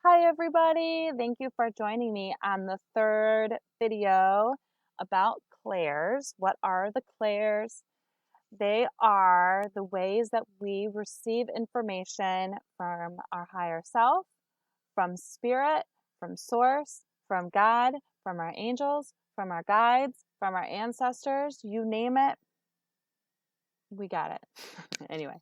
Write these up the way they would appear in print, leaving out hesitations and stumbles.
Hi everybody, thank you for joining me on the third video about clairs. What are the clairs? They are the ways that we receive information from our higher self, from spirit, from source, from God, from our angels, from our guides, from our ancestors, you name it, we got it. Anyway,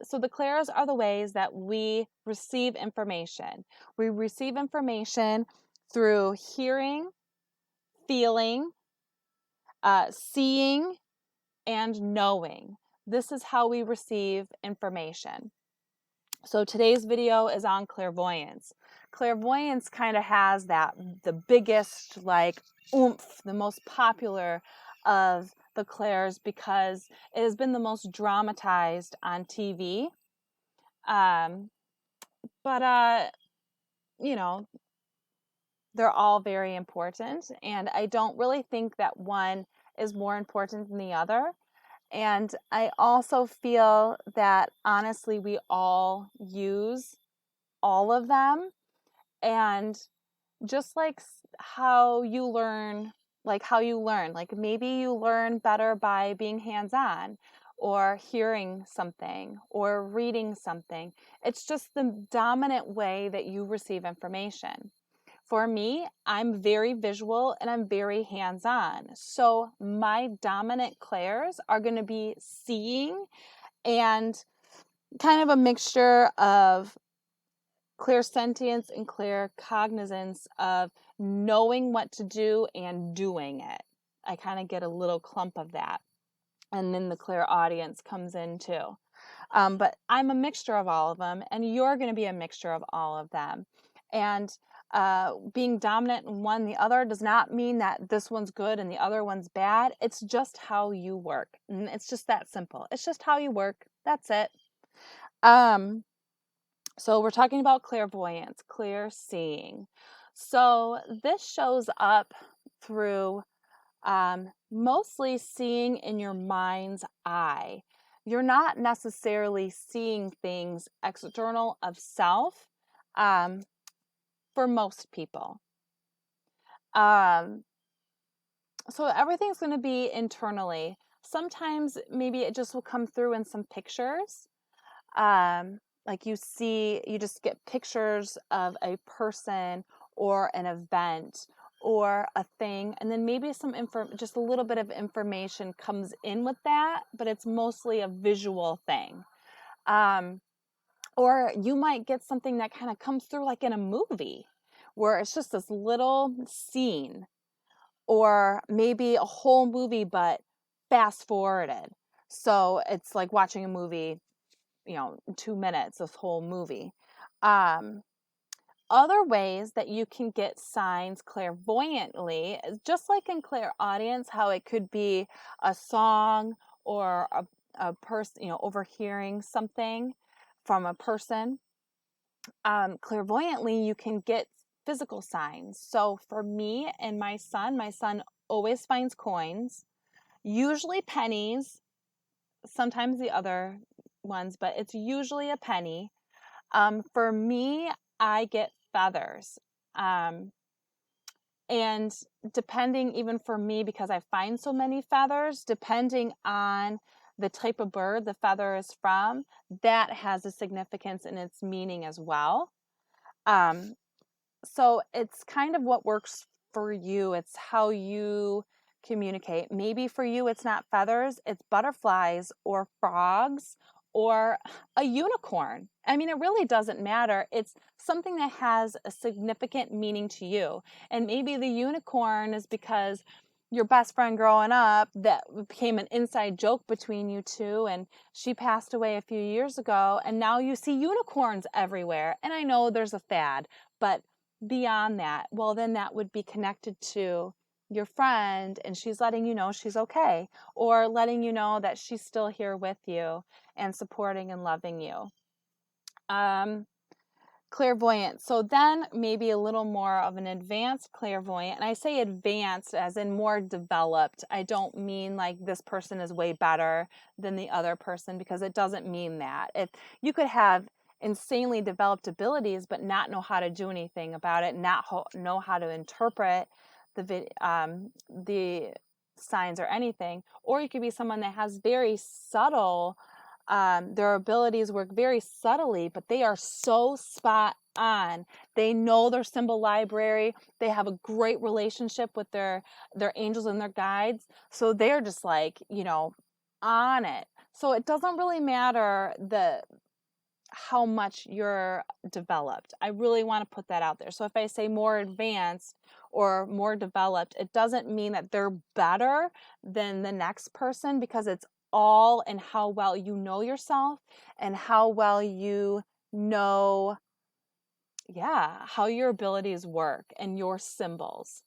so the clairs are the ways that we receive information. We receive information through hearing, feeling, seeing, and knowing. This is how we receive information. So today's video is on clairvoyance. Clairvoyance kind of has the biggest like oomph, the most popular of the clairs because it has been the most dramatized on TV. Um, but you know, they're all very important, and I don't really think that one is more important than the other. And I also feel that honestly, we all use all of them. And just like how you learn, like maybe you learn better by being hands-on or hearing something or reading something. It's just the dominant way that you receive information. For me, I'm very visual and I'm very hands-on. So my dominant clairs are going to be seeing and kind of a mixture of clairsentience and claircognizance of knowing what to do and doing it. I kind of get a little clump of that. And then the clairaudience comes in too. But I'm a mixture of all of them, and you're going to be a mixture of all of them. And being dominant in one, the other does not mean that this one's good and the other one's bad. It's just how you work. And it's just that simple. It's just how you work. That's it. So we're talking about clairvoyance, clear seeing. So this shows up through mostly seeing in your mind's eye. You're not necessarily seeing things external of self for most people. So everything's going to be internally. Sometimes maybe it just will come through in some pictures. Like you just get pictures of a person or an event or a thing, and then maybe just a little bit of information comes in with that, but it's mostly a visual thing. Or you might get something that kind of comes through like in a movie where it's just this little scene, or maybe a whole movie but fast forwarded. So it's like watching a movie, 2 minutes, this whole movie. Other ways that you can get signs clairvoyantly is just like in clairaudience, how it could be a song or a person, overhearing something from a person. Clairvoyantly, you can get physical signs. So for me and my son always finds coins, usually pennies, sometimes the other ones, but it's usually a penny. For me, I get feathers. And depending, even for me, because I find so many feathers, depending on the type of bird the feather is from, that has a significance in its meaning as well. So it's kind of what works for you. It's how you communicate. Maybe for you, it's not feathers, it's butterflies or frogs or a unicorn. I mean, it really doesn't matter. It's something that has a significant meaning to you. And maybe the unicorn is because your best friend growing up that became an inside joke between you two, and she passed away a few years ago, and now you see unicorns everywhere. And I know there's a fad, but beyond that, well, then that would be connected to your friend, and she's letting you know she's okay, or letting you know that she's still here with you and supporting and loving you. Clairvoyant. So then maybe a little more of an advanced clairvoyant. And I say advanced as in more developed. I don't mean like this person is way better than the other person, because it doesn't mean that. You could have insanely developed abilities, but not know how to do anything about it, not know how to interpret the signs or anything. Or you could be someone that has very subtle, their abilities work very subtly, but they are so spot on. They know their symbol library. They have a great relationship with their angels and their guides. So they're just like, on it. So it doesn't really matter how much you're developed. I really want to put that out there. So if I say more advanced or more developed, it doesn't mean that they're better than the next person, because it's all in how well you know yourself and how well you know, how your abilities work and your symbols.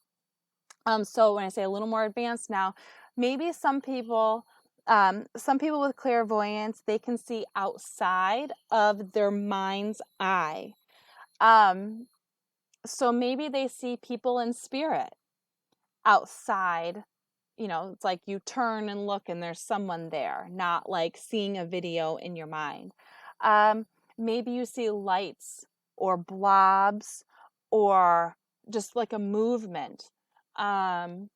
So when I say a little more advanced now, maybe some people with clairvoyance, they can see outside of their mind's eye. So maybe they see people in spirit outside. It's like you turn and look and there's someone there, not like seeing a video in your mind. Maybe you see lights or blobs or just like a movement. I'm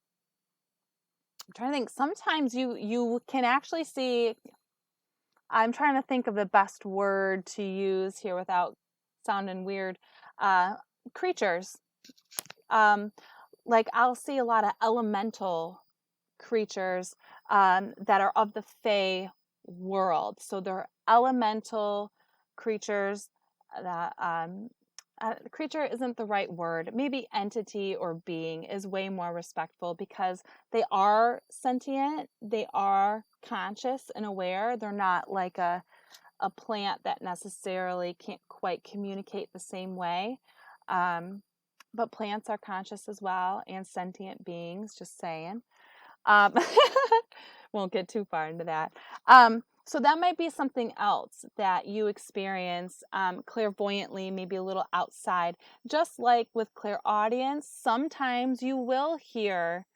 trying to think. Sometimes you can actually see, I'm trying to think of the best word to use here without sounding weird. Creatures. Like I'll see a lot of elemental creatures that are of the Fae world. So they're elemental creatures that creature isn't the right word. Maybe entity or being is way more respectful, because they are sentient, they are conscious and aware. They're not like a plant that necessarily can't quite communicate the same way. But plants are conscious as well, and sentient beings, just saying. Won't get too far into that. So that might be something else that you experience clairvoyantly, maybe a little outside. Just like with clairaudience, sometimes you will hear,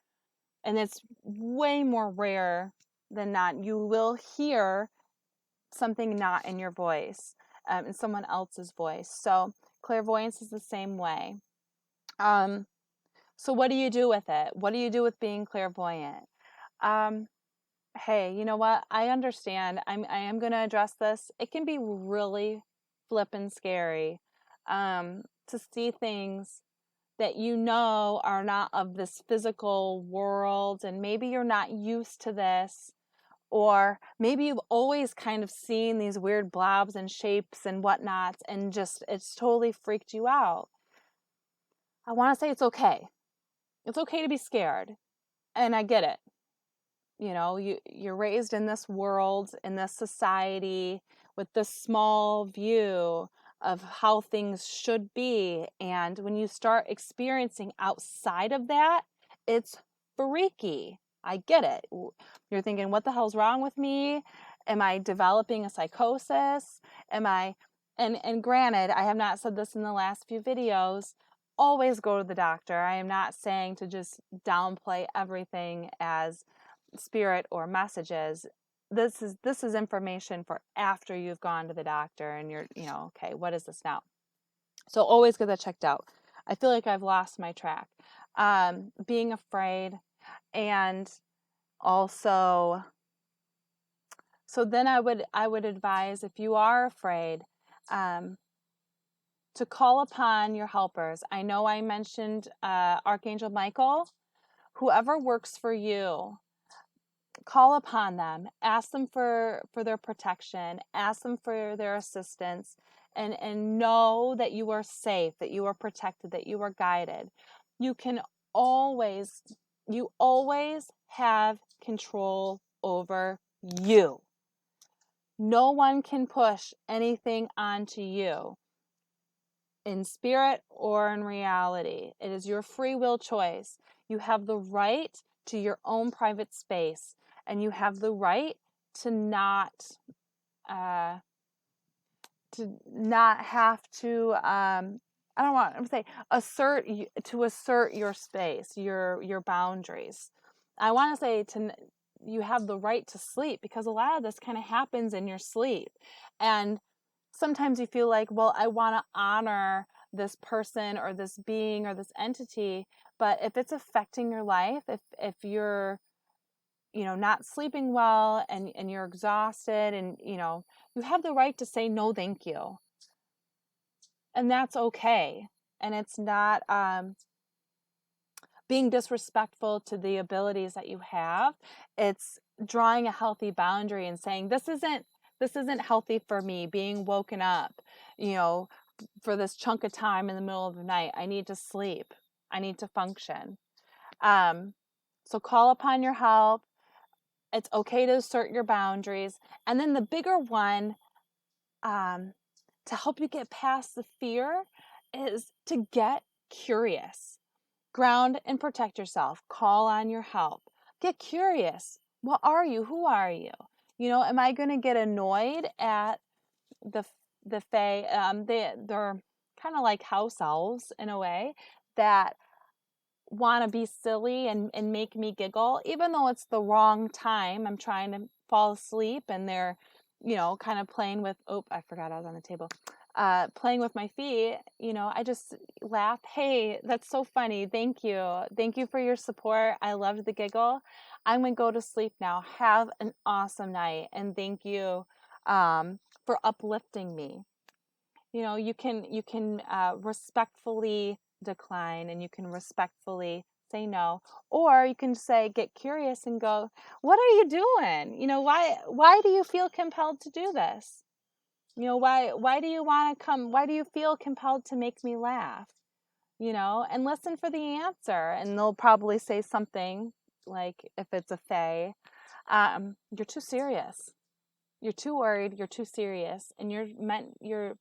and it's way more rare than not, you will hear something not in your voice, in someone else's voice. So clairvoyance is the same way. So what do you do with it? What do you do with being clairvoyant? Hey, you know what? I understand. I am going to address this. It can be really flippin' scary to see things that are not of this physical world, and maybe you're not used to this, or maybe you've always kind of seen these weird blobs and shapes and whatnot, and just it's totally freaked you out. I want to say it's okay. It's okay to be scared, and I get it. You're raised in this world, in this society, with this small view of how things should be. And when you start experiencing outside of that, it's freaky. I get it. You're thinking, what the hell's wrong with me? Am I developing a psychosis? And granted, I have not said this in the last few videos, always go to the doctor. I am not saying to just downplay everything as spirit or messages. This is information for after you've gone to the doctor and you're, okay, what is this now? So always get that checked out. I feel like I've lost my track. Being afraid, and also, so then I would advise, if you are afraid, to call upon your helpers. I know I mentioned Archangel Michael. Whoever works for you, call upon them, ask them for their protection, ask them for their assistance, and know that you are safe, that you are protected, that you are guided. You always have control over you. No one can push anything onto you, in spirit or in reality. It is your free will choice. You have the right to your own private space, and you have the right to not have to I don't want to say assert your space, your boundaries. I want to say you have the right to sleep, because a lot of this kind of happens in your sleep. And sometimes you feel like, well, I want to honor this person or this being or this entity, but if it's affecting your life, if you're, not sleeping well and you're exhausted and, you have the right to say no, thank you. And that's okay. And it's not being disrespectful to the abilities that you have. It's drawing a healthy boundary and saying, this isn't healthy for me, being woken up, for this chunk of time in the middle of the night. I need to sleep. I need to function. So call upon your help. It's okay to assert your boundaries. And then the bigger one, to help you get past the fear, is to get curious. Ground and protect yourself. Call on your help. Get curious. What are you? Who are you? Am I going to get annoyed at the fae? They're kind of like house elves in a way that want to be silly and make me giggle, even though it's the wrong time. I'm trying to fall asleep and they're, kind of playing with, oh, I forgot I was on the table. Playing with my feet, I just laugh. Hey, that's so funny. Thank you. Thank you for your support. I loved the giggle. I'm going to go to sleep now. Have an awesome night. And thank you for uplifting me. You can respectfully decline and you can respectfully say no, or you can say, get curious and go, what are you doing? Why do you feel compelled to do this? Why do you want to come? Why do you feel compelled to make me laugh? And listen for the answer. And they'll probably say something like, if it's a fae, you're too serious. You're too worried. You're too serious. And you're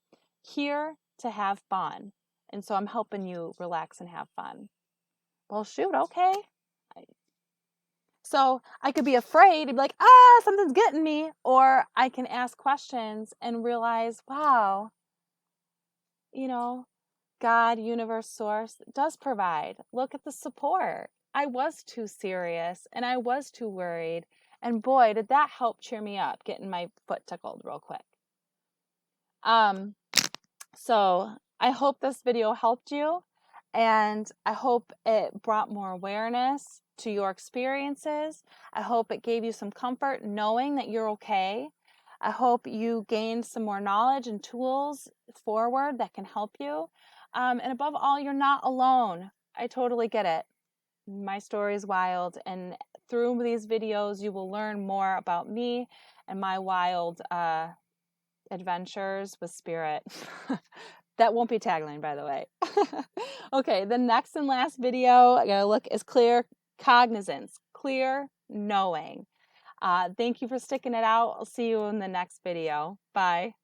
here to have fun. And so I'm helping you relax and have fun. Well, shoot. Okay. So I could be afraid and be like, something's getting me. Or I can ask questions and realize, wow, God, universe, source does provide. Look at the support. I was too serious and I was too worried. And boy, did that help cheer me up, getting my foot tickled real quick. So I hope this video helped you, and I hope it brought more awareness to your experiences. I hope it gave you some comfort knowing that you're okay. I hope you gained some more knowledge and tools forward that can help you. And above all, you're not alone. I totally get it. My story is wild, and through these videos, you will learn more about me and my wild adventures with spirit. That won't be tagline, by the way. Okay, the next and last video I gotta look is clear cognizance, clear knowing. Thank you for sticking it out. I'll see you in the next video. Bye.